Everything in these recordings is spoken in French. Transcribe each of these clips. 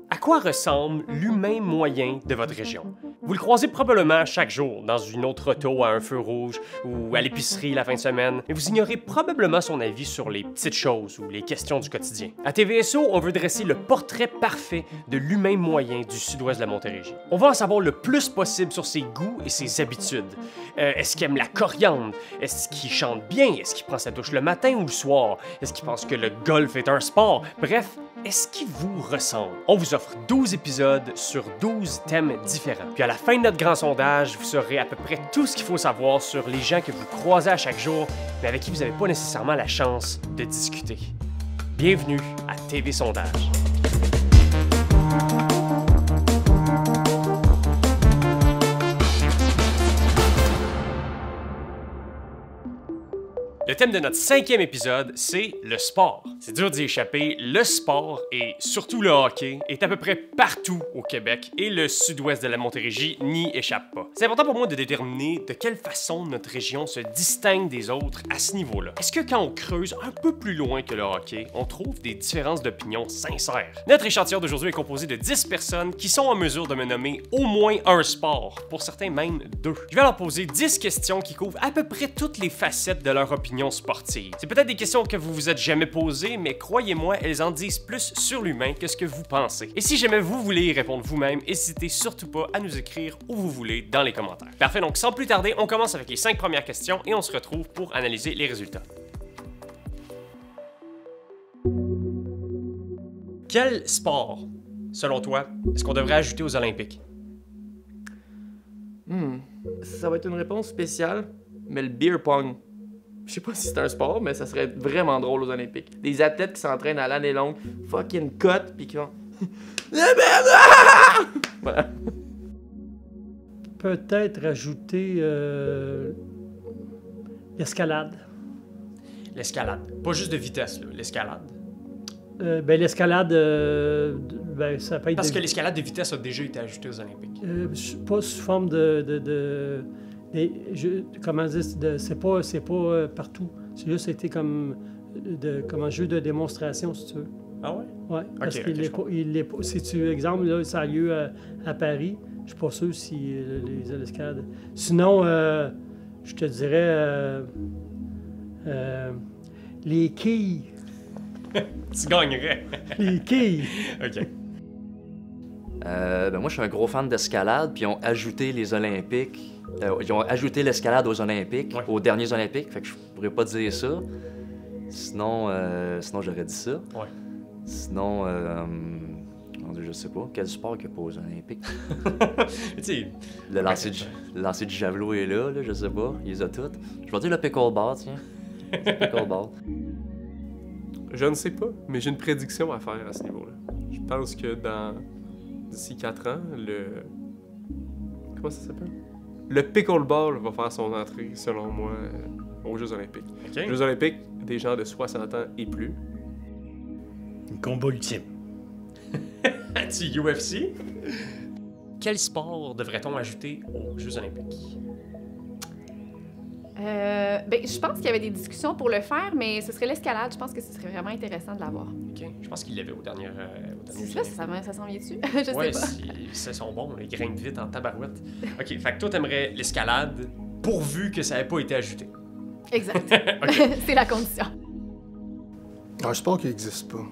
À quoi ressemble l'humain moyen de votre région? Vous le croisez probablement chaque jour dans une autre auto à un feu rouge ou à l'épicerie la fin de semaine, mais vous ignorez probablement son avis sur les petites choses ou les questions du quotidien. À TVSO, on veut dresser le portrait parfait de l'humain moyen du sud-ouest de la Montérégie. On va en savoir le plus possible sur ses goûts et ses habitudes. Est-ce qu'il aime la coriandre? Est-ce qu'il chante bien? Est-ce qu'il prend sa douche le matin ou le soir? Est-ce qu'il pense que le golf est un sport? Bref, est-ce qu'il vous ressemble? On vous offre 12 épisodes sur 12 thèmes différents. Puis à la fin de notre grand sondage, vous saurez à peu près tout ce qu'il faut savoir sur les gens que vous croisez à chaque jour, mais avec qui vous n'avez pas nécessairement la chance de discuter. Bienvenue à TV Sondage. Le thème de notre 5e épisode, c'est le sport. C'est dur d'y échapper, le sport, et surtout le hockey, est à peu près partout au Québec, et le sud-ouest de la Montérégie n'y échappe pas. C'est important pour moi de déterminer de quelle façon notre région se distingue des autres à ce niveau-là. Est-ce que quand on creuse un peu plus loin que le hockey, on trouve des différences d'opinion sincères? Notre échantillon d'aujourd'hui est composé de 10 personnes qui sont en mesure de me nommer au moins un sport, pour certains même 2. Je vais leur poser 10 questions qui couvrent à peu près toutes les facettes de leur opinion sportive. C'est peut-être des questions que vous vous êtes jamais posées, mais croyez-moi, elles en disent plus sur l'humain que ce que vous pensez. Et si jamais vous voulez y répondre vous-même, n'hésitez surtout pas à nous écrire où vous voulez dans les commentaires. Parfait, donc sans plus tarder, on commence avec les 5 premières questions et on se retrouve pour analyser les résultats. Quel sport, selon toi, est-ce qu'on devrait ajouter aux Olympiques? Ça va être une réponse spéciale, mais le beer pong. Je sais pas si c'est un sport, mais ça serait vraiment drôle aux Olympiques. Des athlètes qui s'entraînent à l'année longue, fucking cut, pis qui vont... Voilà. Peut-être ajouter l'escalade. L'escalade. Pas juste de vitesse, là, l'escalade. L'escalade, ça peut être... Parce que l'escalade de vitesse a déjà été ajoutée aux Olympiques. Pas sous forme comment dire, c'est pas partout. C'est juste été comme un jeu de démonstration, si tu veux. Ah ouais? Ouais, parce qu'il est pas... Si tu, exemple, là, ça a lieu à Paris, je suis pas sûr si les escalades... Sinon, je te dirais... les quilles. Tu gagnerais. Les quilles. OK. Moi, je suis un gros fan d'escalade, puis ils ont ajouté les Olympiques. Ils ont ajouté l'escalade aux Olympiques, ouais. Aux derniers Olympiques, fait que je pourrais pas dire ça. Sinon j'aurais dit ça. Ouais. Sinon, je sais pas, quel sport qu'il n'y a pas aux Olympiques? Le lancer du javelot est là, je sais pas, il les a toutes. Je vais dire le pickleball, tiens. Le pickleball. Je ne sais pas, mais j'ai une prédiction à faire à ce niveau-là. Je pense que d'ici 4 ans, comment ça s'appelle? Le pickleball va faire son entrée, selon moi, aux Jeux Olympiques. Okay. Jeux Olympiques, des gens de 60 ans et plus. Un combat ultime. Tu UFC? Quel sport devrait-on ajouter aux Jeux Olympiques? Je pense qu'il y avait des discussions pour le faire, mais ce serait l'escalade. Je pense que ce serait vraiment intéressant de l'avoir. OK. Je pense qu'il l'avait au dernier C'est ça, ça s'en vient dessus? Je sais pas. Ils sont bons, ils grimpent vite en tabarouette. OK, fait que toi, t'aimerais l'escalade pourvu que ça n'ait pas été ajouté. Exact. Okay. C'est la condition. Un sport qui n'existe pas.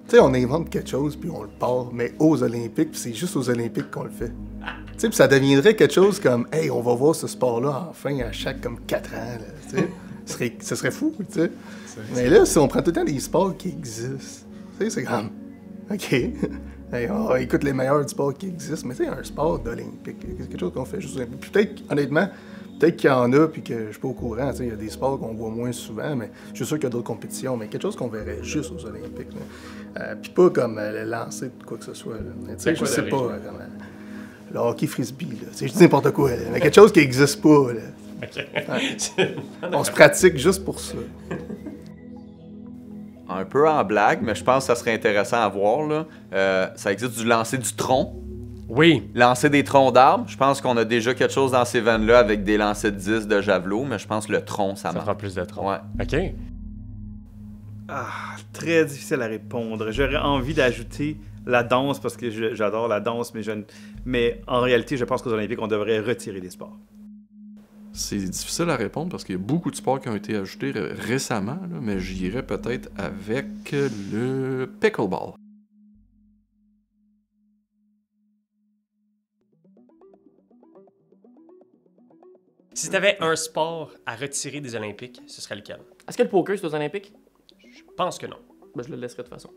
Tu sais, on invente quelque chose, puis on le part, mais aux Olympiques, puis c'est juste aux Olympiques qu'on le fait. Tu sais, puis ça deviendrait quelque chose comme « Hey, on va voir ce sport-là enfin à chaque comme 4 ans. » Tu sais, ce serait fou, tu sais. Mais là, si on prend tout le temps des sports qui existent, tu sais, c'est comme « OK, hey, on écoute les meilleurs sports qui existent. » Mais tu sais, un sport d'Olympique, c'est quelque chose qu'on fait juste aux Olympiques. Puis peut-être, honnêtement, peut-être qu'il y en a, puis que je suis pas au courant. Tu sais, il y a des sports qu'on voit moins souvent, mais je suis sûr qu'il y a d'autres compétitions. Mais quelque chose qu'on verrait juste aux Olympiques. Puis pas comme le lancer de quoi que ce soit. Tu sais, je sais pas, comme le hockey frisbee, là. Je dis n'importe quoi, là, mais quelque chose qui n'existe pas. Là. Okay. Ouais. On se pratique juste pour ça. Un peu en blague, mais je pense que ça serait intéressant à voir. Là. Ça existe du lancer du tronc. Oui. Lancer des troncs d'arbres, je pense qu'on a déjà quelque chose dans ces veines-là avec des lancers de 10 de javelot, mais je pense que le tronc, ça Ça marche. prend plus de tronc. Ouais. OK. Ah, très difficile à répondre. J'aurais envie d'ajouter la danse parce que j'adore la danse, mais en réalité, je pense qu'aux Olympiques, on devrait retirer des sports. C'est difficile à répondre parce qu'il y a beaucoup de sports qui ont été ajoutés récemment, là, mais j'irais peut-être avec le pickleball. Si t'avais un sport à retirer des Olympiques, ce serait lequel? Est-ce que le poker, c'est aux Olympiques? Je pense que non. Ben, je le laisserai de toute façon.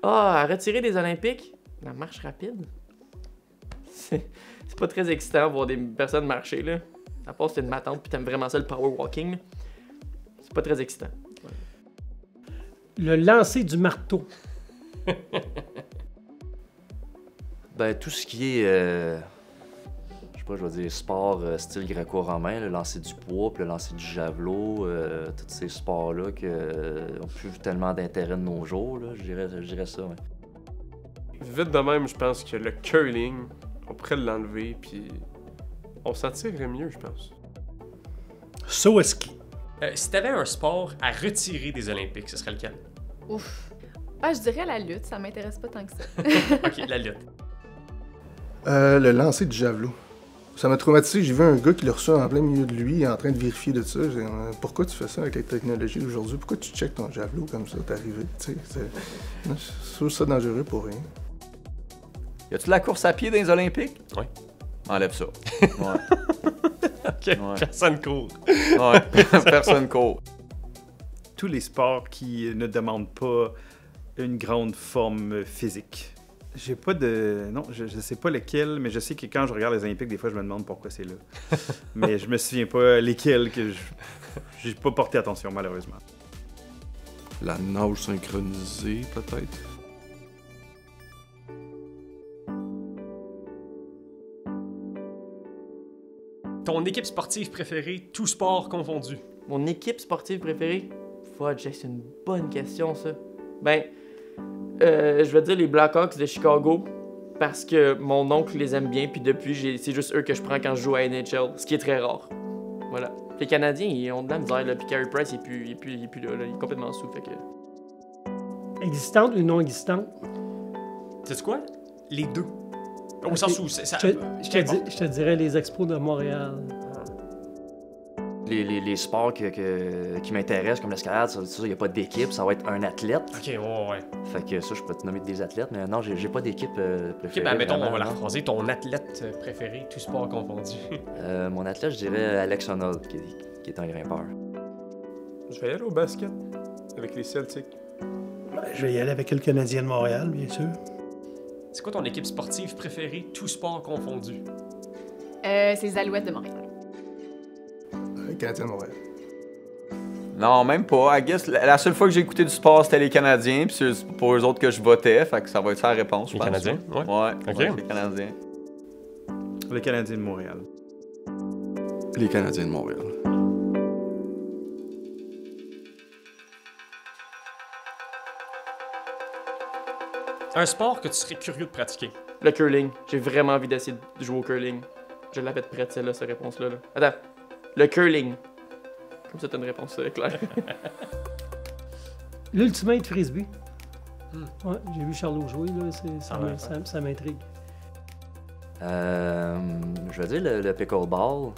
À retirer des Olympiques, la marche rapide. C'est pas très excitant voir des personnes marcher, là. À part si t'es une matante puis t'aimes vraiment ça, le power walking. Là. C'est pas très excitant. Le lancer du marteau. Ben, tout ce qui est, je sais pas, je vais dire sport style gréco-romain, le lancer du poids, puis le lancer du javelot, tous ces sports-là qui ont plus tellement d'intérêt de nos jours, là, je dirais ça, ouais. Vite de même, je pense que le curling, on pourrait l'enlever, puis on s'en tirerait mieux, je pense. Saut à ski. Si t'avais un sport à retirer des Olympiques, ce serait lequel? Ouf. Ah, je dirais la lutte, ça m'intéresse pas tant que ça. OK, la lutte. Le lancer du javelot. Ça m'a traumatisé. J'ai vu un gars qui l'a reçu en plein milieu de lui, en train de vérifier de ça. J'ai dit, pourquoi tu fais ça avec la technologie d'aujourd'hui? Pourquoi tu checkes ton javelot comme ça, t'es arrivé? Je trouve ça dangereux pour rien. Y a-tu de la course à pied dans les Olympiques? Oui. Enlève ça. Ouais. OK, Ouais. personne court. Ouais. Personne court. Tous les sports qui ne demandent pas une grande forme physique. J'ai pas de... Non, je sais pas lequel, mais je sais que quand je regarde les Olympiques, des fois, je me demande pourquoi c'est là. Mais je me souviens pas lesquels que j'ai pas porté attention, malheureusement. La nage synchronisée, peut-être. Ton équipe sportive préférée, tout sport confondu. Mon équipe sportive préférée? Fudge, c'est une bonne question, ça. Ben, je vais dire les Blackhawks de Chicago parce que mon oncle les aime bien, puis depuis, c'est juste eux que je prends quand je joue à NHL, ce qui est très rare. Voilà. Les Canadiens, ils ont de la misère, là, puis Carey Price, il est plus là, il est complètement sous, fait que... Existante ou non existante? Sais-tu quoi? Les deux. Au sens où ça... Je te dirais les Expos de Montréal. Les sports qui m'intéressent, comme l'escalade, ça, il n'y a pas d'équipe, ça va être un athlète. OK, ouais. Fait que ça, je peux te nommer des athlètes, mais non, j'ai pas d'équipe préférée. OK, ben mettons, on va la vraiment, rephraser. Ton athlète préféré, tout sport confondu. mon athlète, je dirais Alex Honnold, qui est un grimpeur. Je vais y aller au basket, avec les Celtics. Ben, je vais y aller avec le Canadien de Montréal, bien sûr. C'est quoi ton équipe sportive préférée, tout sport confondu? C'est les Alouettes de Montréal. Canadien de Montréal. Non, même pas. I guess, la seule fois que j'ai écouté du sport, c'était les Canadiens, puis c'est pour eux autres que je votais, fait que ça va être ça la réponse, je Les pense. Canadiens? Ouais. Ouais, Ok. ouais, les Canadiens. Le Canadien de Montréal. Les Canadiens de Montréal. Un sport que tu serais curieux de pratiquer. Le curling. J'ai vraiment envie d'essayer de jouer au curling. Je l'avais de prête, celle-là, cette réponse-là. Là. Attends. Le curling. Comme ça, t'as une réponse claire. L'Ultimate Frisbee. Ouais, j'ai vu Charlot jouer, là, ça m'intrigue. Je vais dire le pickleball.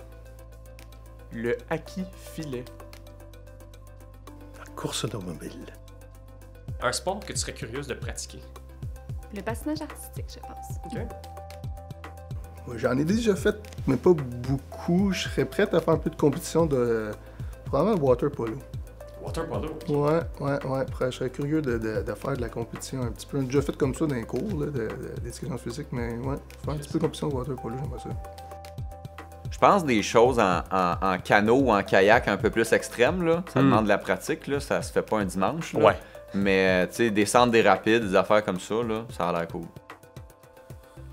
Le hockey filet. La course automobile. Un sport que tu serais curieuse de pratiquer. Le patinage artistique, je pense. OK. Ouais, j'en ai déjà fait, mais pas beaucoup. Je serais prête à faire un peu de compétition de... probablement water polo. Water polo. Ouais. Je serais curieux de faire de la compétition un petit peu. J'ai déjà fait comme ça dans les cours d'éducation physique, mais ouais, faire un petit peu de compétition de water polo, j'aimerais ça. Je pense des choses en canot ou en kayak un peu plus extrêmes, là. Ça demande de la pratique, là. Ça se fait pas un dimanche, là. Ouais. Mais, tu sais, descendre des rapides, des affaires comme ça, là, ça a l'air cool.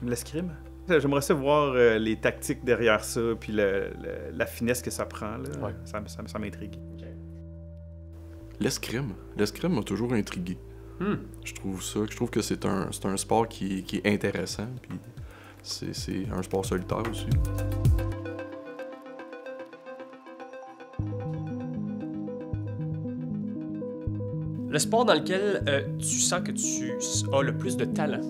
L'escrime. J'aimerais ça voir les tactiques derrière ça, puis la finesse que ça prend. Là. Ouais. Ça m'intrigue. L'escrime. L'escrime m'a toujours intrigué. Je trouve que c'est un sport qui est intéressant, puis c'est un sport solitaire aussi. Le sport dans lequel tu sens que tu as le plus de talent.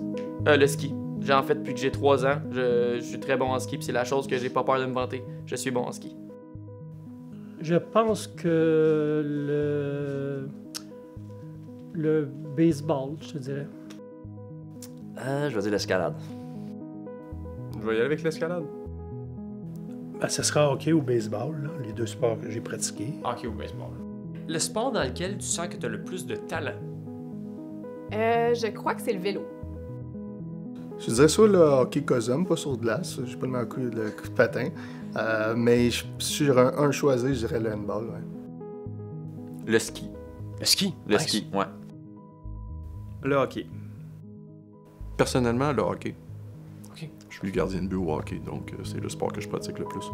Le ski. J'en fais depuis que j'ai 3 ans. Je suis très bon en ski, puis c'est la chose que j'ai pas peur de me vanter. Je suis bon en ski. Je pense que le baseball, je te dirais. Je vais dire l'escalade. Je vais y aller avec l'escalade. Ben, ce sera hockey ou baseball, là, les deux sports que j'ai pratiqués. Hockey ou baseball. Le sport dans lequel tu sens que tu as le plus de talent. Je crois que c'est le vélo. Je dirais soit le hockey cosum, pas sur glace. J'ai pas le même coup de patin. Mais sur un choisi, je dirais le handball. Ouais. Le ski. Le ski? Le ski, ouais. Le hockey. Personnellement, le hockey. OK. Je suis gardien de but au hockey, donc c'est le sport que je pratique le plus.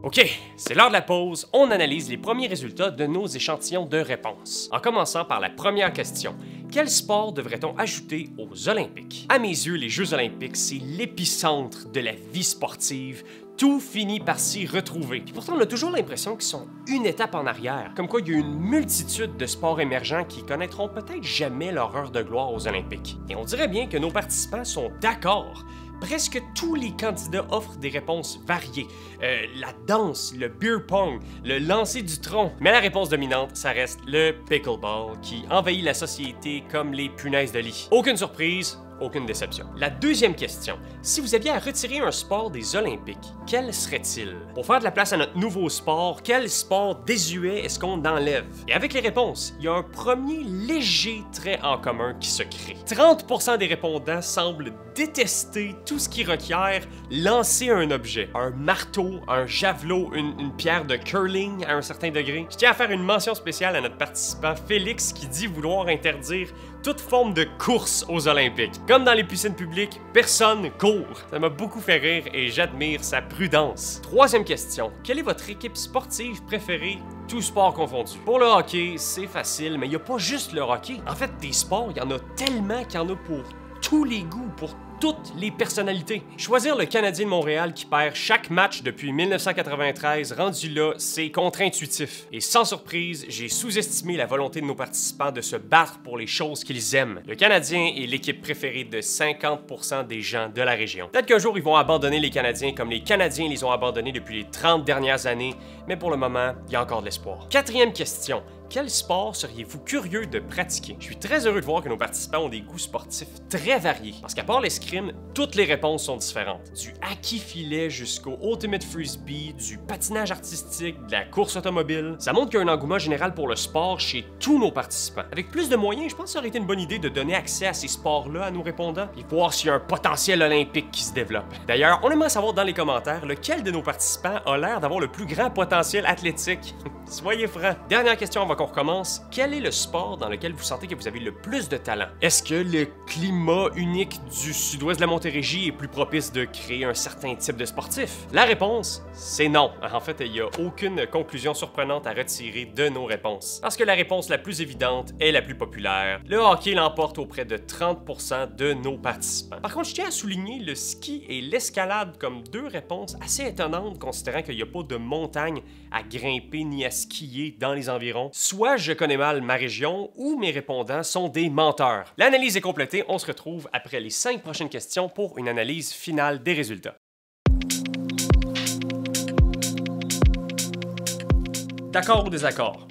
OK, c'est l'heure de la pause. On analyse les premiers résultats de nos échantillons de réponses. En commençant par la première question. Quel sport devrait-on ajouter aux Olympiques? À mes yeux, les Jeux olympiques, c'est l'épicentre de la vie sportive. Tout finit par s'y retrouver. Puis pourtant, on a toujours l'impression qu'ils sont une étape en arrière. Comme quoi, il y a une multitude de sports émergents qui connaîtront peut-être jamais leur heure de gloire aux Olympiques. Et on dirait bien que nos participants sont d'accord. Presque tous les candidats offrent des réponses variées. La danse, le beer pong, le lancer du tronc. Mais la réponse dominante, ça reste le pickleball, qui envahit la société comme les punaises de lit. Aucune surprise, aucune déception. La deuxième question. Si vous aviez à retirer un sport des Olympiques, quel serait-il? Pour faire de la place à notre nouveau sport, quel sport désuet est-ce qu'on enlève? Et avec les réponses, il y a un premier léger trait en commun qui se crée. 30% des répondants semblent détester tout ce qui requiert lancer un objet. Un marteau, un javelot, une pierre de curling à un certain degré. Je tiens à faire une mention spéciale à notre participant Félix qui dit vouloir interdire toute forme de course aux Olympiques. Comme dans les piscines publiques, personne court. Ça m'a beaucoup fait rire et j'admire sa prudence. Troisième question. Quelle est votre équipe sportive préférée, tout sport confondu? Pour le hockey, c'est facile, mais il n'y a pas juste le hockey. En fait, des sports, il y en a tellement qu'il y en a pour tous les goûts, pour toutes les personnalités. Choisir le Canadien de Montréal qui perd chaque match depuis 1993, rendu là, c'est contre-intuitif. Et sans surprise, j'ai sous-estimé la volonté de nos participants de se battre pour les choses qu'ils aiment. Le Canadien est l'équipe préférée de 50% des gens de la région. Peut-être qu'un jour, ils vont abandonner les Canadiens comme les Canadiens les ont abandonnés depuis les 30 dernières années, mais pour le moment, il y a encore de l'espoir. Quatrième question. Quel sport seriez-vous curieux de pratiquer? Je suis très heureux de voir que nos participants ont des goûts sportifs très variés. Parce qu'à part l'escrime, toutes les réponses sont différentes. Du hockey-filet jusqu'au ultimate frisbee, du patinage artistique, de la course automobile. Ça montre qu'il y a un engouement général pour le sport chez tous nos participants. Avec plus de moyens, je pense que ça aurait été une bonne idée de donner accès à ces sports-là à nos répondants et voir s'il y a un potentiel olympique qui se développe. D'ailleurs, on aimerait savoir dans les commentaires lequel de nos participants a l'air d'avoir le plus grand potentiel athlétique. Soyez francs. Dernière question avant qu'on recommence. Quel est le sport dans lequel vous sentez que vous avez le plus de talent? Est-ce que le climat unique du sud-ouest de la Montérégie est plus propice de créer un certain type de sportif? La réponse, c'est non. En fait, il n'y a aucune conclusion surprenante à retirer de nos réponses. Parce que la réponse la plus évidente est la plus populaire. Le hockey l'emporte auprès de 30% de nos participants. Par contre, je tiens à souligner le ski et l'escalade comme deux réponses assez étonnantes considérant qu'il n'y a pas de montagne à grimper ni à skier dans les environs. Soit je connais mal ma région ou mes répondants sont des menteurs. L'analyse est complétée, on se retrouve après les 5 prochaines questions pour une analyse finale des résultats. D'accord ou désaccord?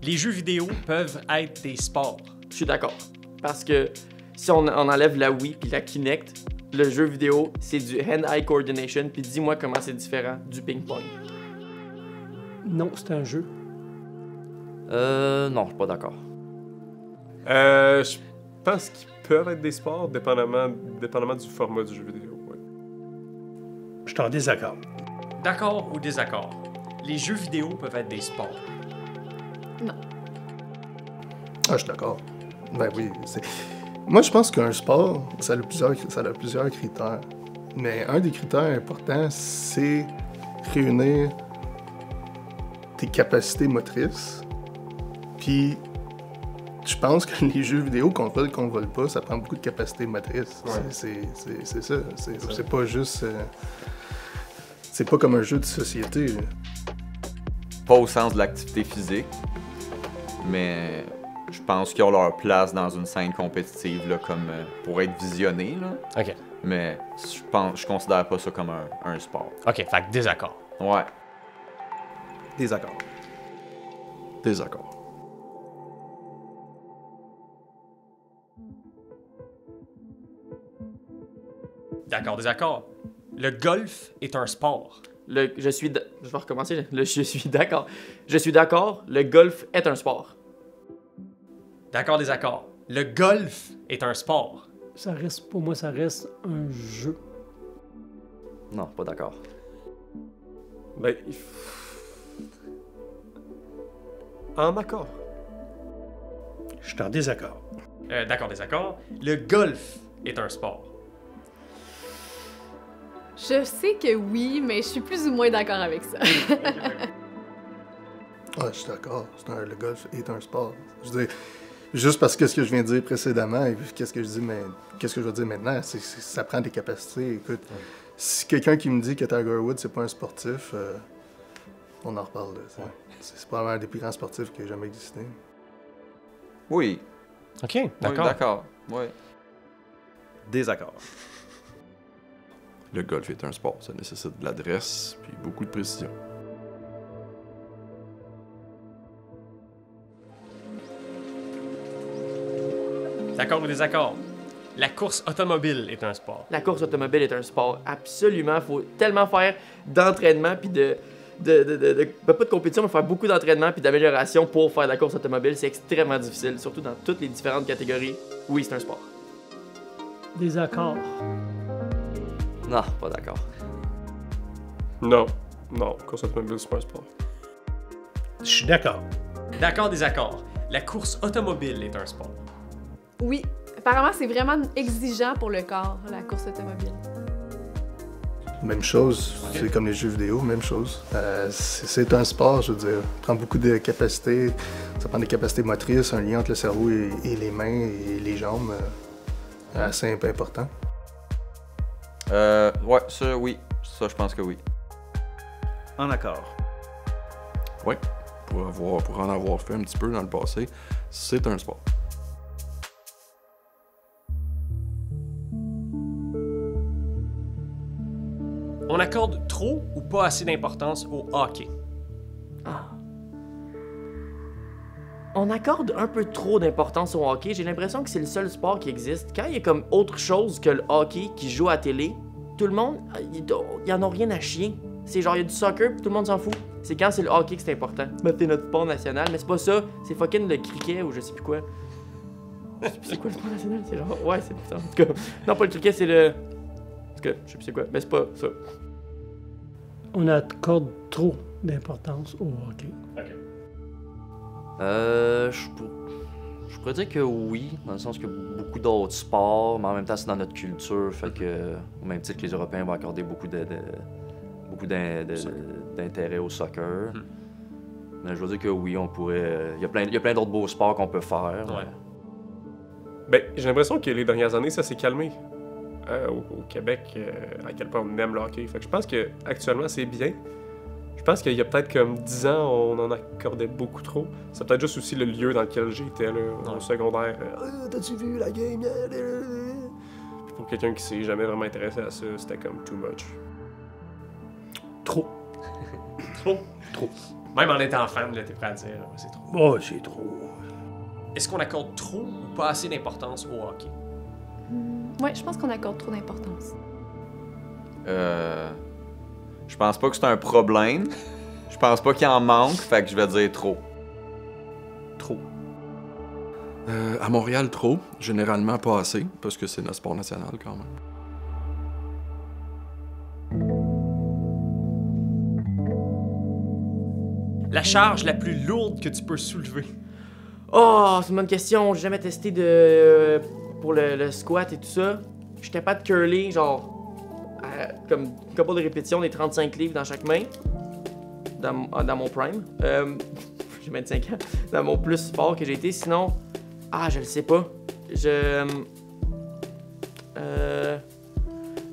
Les jeux vidéo peuvent être des sports. Je suis d'accord. Parce que si on enlève la Wii puis la Kinect, le jeu vidéo, c'est du hand-eye coordination. Puis dis-moi comment c'est différent du ping-pong. Non, c'est un jeu. Non, je suis pas d'accord. Je pense qu'ils peuvent être des sports, dépendamment du format du jeu vidéo. Ouais. Je suis en désaccord. D'accord ou désaccord? Les jeux vidéo peuvent être des sports. Non. Ah, je suis d'accord. Ben oui. Moi, je pense qu'un sport, ça a plusieurs critères. Mais un des critères importants, c'est réunir tes capacités motrices, puis je pense que les jeux vidéo, qu'on vole, qu'on vole pas, ça prend beaucoup de capacité motrice. Ouais. C'est ça. C'est pas juste... c'est pas comme un jeu de société. Là. Pas au sens de l'activité physique, mais je pense qu'ils ont leur place dans une scène compétitive là, comme pour être visionnés. Là. OK. Mais je considère pas ça comme un sport. OK, fait que désaccord. Ouais. Désaccord. Désaccord. D'accord, désaccord. Le golf est un sport. Je vais recommencer. Je suis d'accord. Je suis d'accord, le golf est un sport. D'accord, désaccord. Le golf est un sport. Ça reste, pour moi, ça reste un jeu. Non, pas d'accord. Ben, en accord. Je suis en désaccord. D'accord, désaccord. Le golf est un sport. Je sais que oui, mais je suis plus ou moins d'accord avec ça. Ah, je suis d'accord. Le golf est un sport. Je veux dire, juste parce que ce que je viens de dire précédemment et qu'est-ce que je vais dire maintenant, ça prend des capacités. Écoute, si quelqu'un qui me dit que Tiger Woods, c'est pas un sportif, on en reparle. Là, c'est probablement un des plus grands sportifs qui a jamais existé. Oui. OK, Oui, d'accord. d'accord. Oui. Désaccord. Le golf est un sport. Ça nécessite de l'adresse puis beaucoup de précision. D'accord ou désaccord? La course automobile est un sport. La course automobile est un sport. Absolument. Il faut tellement faire d'entraînement puis pas de compétition, mais faire beaucoup d'entraînement puis d'amélioration pour faire de la course automobile. C'est extrêmement difficile, surtout dans toutes les différentes catégories. Oui, c'est un sport. Désaccord. Non, pas d'accord. Non. Non, course automobile, c'est pas un sport. Je suis d'accord. D'accord, désaccord. La course automobile est un sport. Oui, apparemment, c'est vraiment exigeant pour le corps, la course automobile. Même chose, c'est comme les jeux vidéo, même chose. C'est un sport, je veux dire. Ça prend beaucoup de capacités. Ça prend des capacités motrices, un lien entre le cerveau et les mains et les jambes assez important. Ouais, ça, oui. Ça, je pense que oui. En accord. Oui, pour en avoir fait un petit peu dans le passé, c'est un sport. On accorde trop ou pas assez d'importance au hockey. On accorde un peu trop d'importance au hockey. J'ai l'impression que c'est le seul sport qui existe. Quand il y a comme autre chose que le hockey qui joue à télé, tout le monde, ils en ont rien à chier. C'est genre, il y a du soccer, puis tout le monde s'en fout. C'est quand c'est le hockey que c'est important. Mais c'est notre sport national, mais c'est pas ça. C'est fucking le cricket ou je sais plus quoi. Je sais plus c'est quoi le sport national, c'est genre, ouais, c'est ça. En tout cas, non, pas le cricket, c'est le... En tout cas, je sais plus c'est quoi, mais c'est pas ça. On accorde trop d'importance au hockey. Je pourrais dire que oui, dans le sens que beaucoup d'autres sports, mais en même temps c'est dans notre culture, fait que au même titre que les Européens vont accorder beaucoup d'intérêt au soccer. Mais je veux dire que oui, on pourrait. Il y a plein d'autres beaux sports qu'on peut faire. Ouais. Ben, j'ai l'impression que les dernières années, ça s'est calmé. Au Québec, à quel point on aime le hockey. Fait que je pense que actuellement c'est bien. Je pense qu'il y a peut-être comme 10 ans, on en accordait beaucoup trop. C'est peut-être juste aussi le lieu dans lequel j'étais, là, au secondaire. T'as-tu vu la game? Puis pour quelqu'un qui s'est jamais vraiment intéressé à ça, c'était comme too much. Trop. Trop. Même en étant fan, là, t'es prêt à dire, c'est trop. Oh, c'est trop. Est-ce qu'on accorde trop ou pas assez d'importance au hockey? Ouais, je pense qu'on accorde trop d'importance. Je pense pas que c'est un problème. Je pense pas qu'il en manque, fait que je vais dire trop. Trop. À Montréal, trop. Généralement, pas assez, parce que c'est notre sport national quand même. La charge la plus lourde que tu peux soulever. Oh, c'est une bonne question. J'ai jamais testé pour le squat et tout ça. Je suis capable de curler, genre, comme une couple de répétitions, des 35 livres dans chaque main. Dans mon prime. J'ai 25 ans. Dans mon plus fort que j'ai été. Sinon, Ah, je le sais pas. Je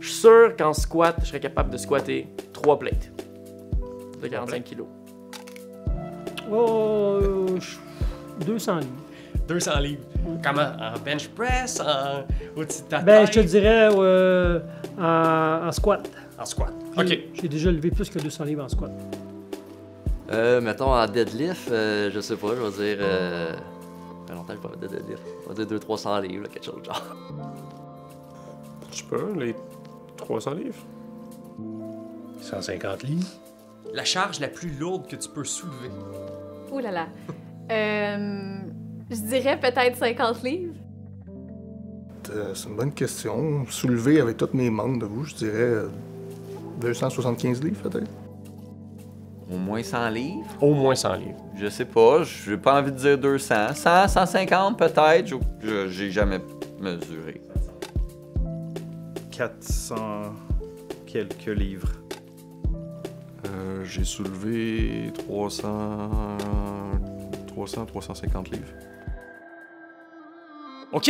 suis sûr qu'en squat, je serais capable de squatter 3 plates de 45 kilos. Oh, 200 livres. 200 livres. Comment? En bench press? Au-dessus de ta Ben, tête? je te dirais en squat. En squat. OK. J'ai déjà levé plus que 200 livres en squat. Mettons en deadlift, je sais pas, je vais dire. Ça fait longtemps que je pas fait de deadlift. On va dire 200-300 livres, là, quelque chose de genre. Je sais pas, les 300 livres. 150 livres. La charge la plus lourde que tu peux soulever. Ouh là là. Je dirais peut-être 50 livres. C'est une bonne question. Soulever avec tous mes membres de vous, je dirais 275 livres peut-être. Au moins 100 livres? Au moins 100 livres. Je sais pas, j'ai pas envie de dire 200. 100, 150 peut-être, j'ai jamais mesuré. 400 quelques livres. J'ai soulevé 350 livres. OK!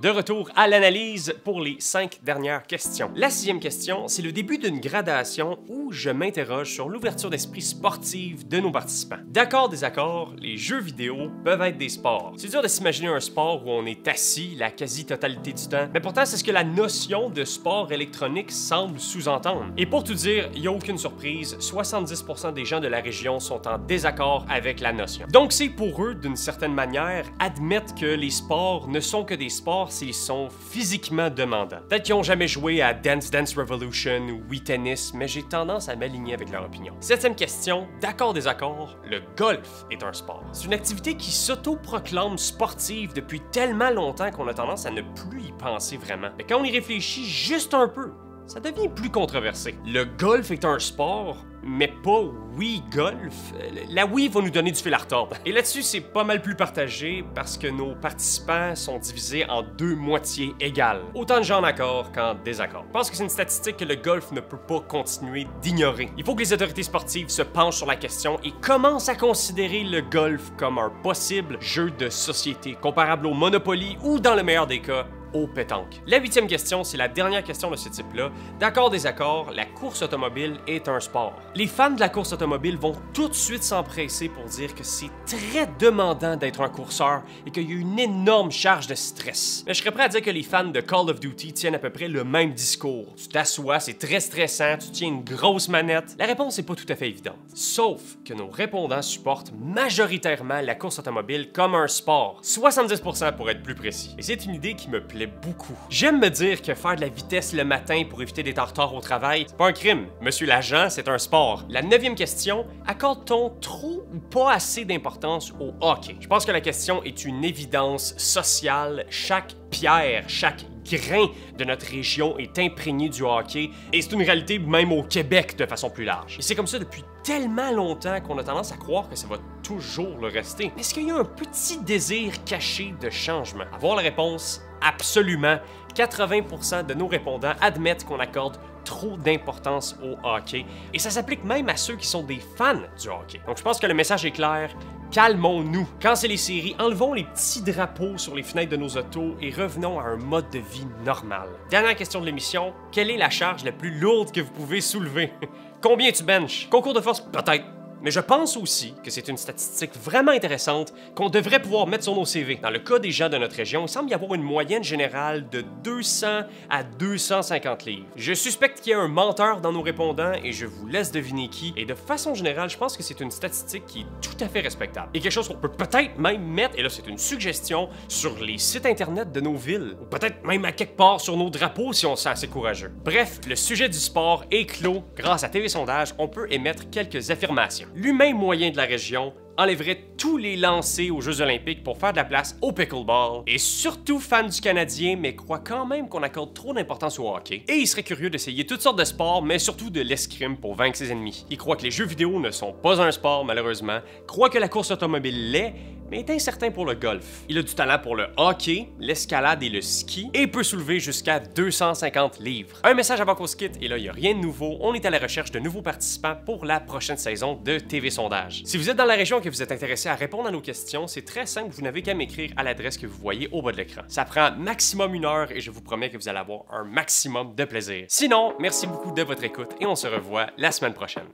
De retour à l'analyse pour les 5 dernières questions. La 6e question, c'est le début d'une gradation où je m'interroge sur l'ouverture d'esprit sportive de nos participants. D'accord, désaccord, les jeux vidéo peuvent être des sports. C'est dur de s'imaginer un sport où on est assis la quasi-totalité du temps, mais pourtant c'est ce que la notion de sport électronique semble sous-entendre. Et pour tout dire, il n'y a aucune surprise, 70% des gens de la région sont en désaccord avec la notion. Donc c'est pour eux, d'une certaine manière, admettre que les sports ne sont que des sports s'ils sont physiquement demandants. Peut-être qu'ils n'ont jamais joué à Dance Dance Revolution ou Wii Tennis, mais j'ai tendance à m'aligner avec leur opinion. 7e question, d'accord désaccord, le golf est un sport. C'est une activité qui s'auto-proclame sportive depuis tellement longtemps qu'on a tendance à ne plus y penser vraiment. Mais quand on y réfléchit juste un peu, ça devient plus controversé. Le golf est un sport, mais pas Wii Golf. La Wii va nous donner du fil à retordre. Et là-dessus, c'est pas mal plus partagé parce que nos participants sont divisés en 2 moitiés égales. Autant de gens en accord qu'en désaccord. Je pense que c'est une statistique que le golf ne peut pas continuer d'ignorer. Il faut que les autorités sportives se penchent sur la question et commencent à considérer le golf comme un possible jeu de société, comparable au Monopoly ou, dans le meilleur des cas, au pétanque. La 8e question, c'est la dernière question de ce type-là. D'accord, désaccord, la course automobile est un sport. Les fans de la course automobile vont tout de suite s'empresser pour dire que c'est très demandant d'être un courseur et qu'il y a une énorme charge de stress. Mais je serais prêt à dire que les fans de Call of Duty tiennent à peu près le même discours. Tu t'assois, c'est très stressant, tu tiens une grosse manette. La réponse n'est pas tout à fait évidente. Sauf que nos répondants supportent majoritairement la course automobile comme un sport. 70% pour être plus précis. Et c'est une idée qui me plaît beaucoup. J'aime me dire que faire de la vitesse le matin pour éviter d'être en retard au travail, c'est pas un crime. Monsieur l'agent, c'est un sport. La 9e question, accorde-t-on trop ou pas assez d'importance au hockey? Je pense que la question est une évidence sociale. Chaque pierre, chaque grain de notre région est imprégné du hockey et c'est une réalité même au Québec de façon plus large. Et c'est comme ça depuis tellement longtemps qu'on a tendance à croire que ça va toujours le rester. Est-ce qu'il y a un petit désir caché de changement? Avoir la réponse, absolument. 80% de nos répondants admettent qu'on accorde trop d'importance au hockey et ça s'applique même à ceux qui sont des fans du hockey. Donc je pense que le message est clair. Calmons-nous. Quand c'est les séries, enlevons les petits drapeaux sur les fenêtres de nos autos et revenons à un mode de vie normal. Dernière question de l'émission, quelle est la charge la plus lourde que vous pouvez soulever? Combien tu benches? Concours de force? Peut-être. Mais je pense aussi que c'est une statistique vraiment intéressante qu'on devrait pouvoir mettre sur nos CV. Dans le cas des gens de notre région, il semble y avoir une moyenne générale de 200 à 250 livres. Je suspecte qu'il y a un menteur dans nos répondants et je vous laisse deviner qui. Et de façon générale, je pense que c'est une statistique qui est tout à fait respectable. Et quelque chose qu'on peut peut-être même mettre, et là c'est une suggestion, sur les sites internet de nos villes. Ou peut-être même à quelque part sur nos drapeaux si on se sent assez courageux. Bref, le sujet du sport est clos. Grâce à TV Sondage, on peut émettre quelques affirmations. L'humain moyen de la région enlèverait tous les lancers aux Jeux olympiques pour faire de la place au pickleball, et surtout fan du Canadien, mais croit quand même qu'on accorde trop d'importance au hockey. Et il serait curieux d'essayer toutes sortes de sports, mais surtout de l'escrime pour vaincre ses ennemis. Il croit que les jeux vidéo ne sont pas un sport, malheureusement, croit que la course automobile l'est, mais est incertain pour le golf. Il a du talent pour le hockey, l'escalade et le ski, et peut soulever jusqu'à 250 livres. Un message avant qu'on se quitte, et là, il n'y a rien de nouveau, on est à la recherche de nouveaux participants pour la prochaine saison de TV Sondage. Si vous êtes dans la région et que vous êtes intéressé à répondre à nos questions, c'est très simple, vous n'avez qu'à m'écrire à l'adresse que vous voyez au bas de l'écran. Ça prend maximum 1 heure et je vous promets que vous allez avoir un maximum de plaisir. Sinon, merci beaucoup de votre écoute et on se revoit la semaine prochaine.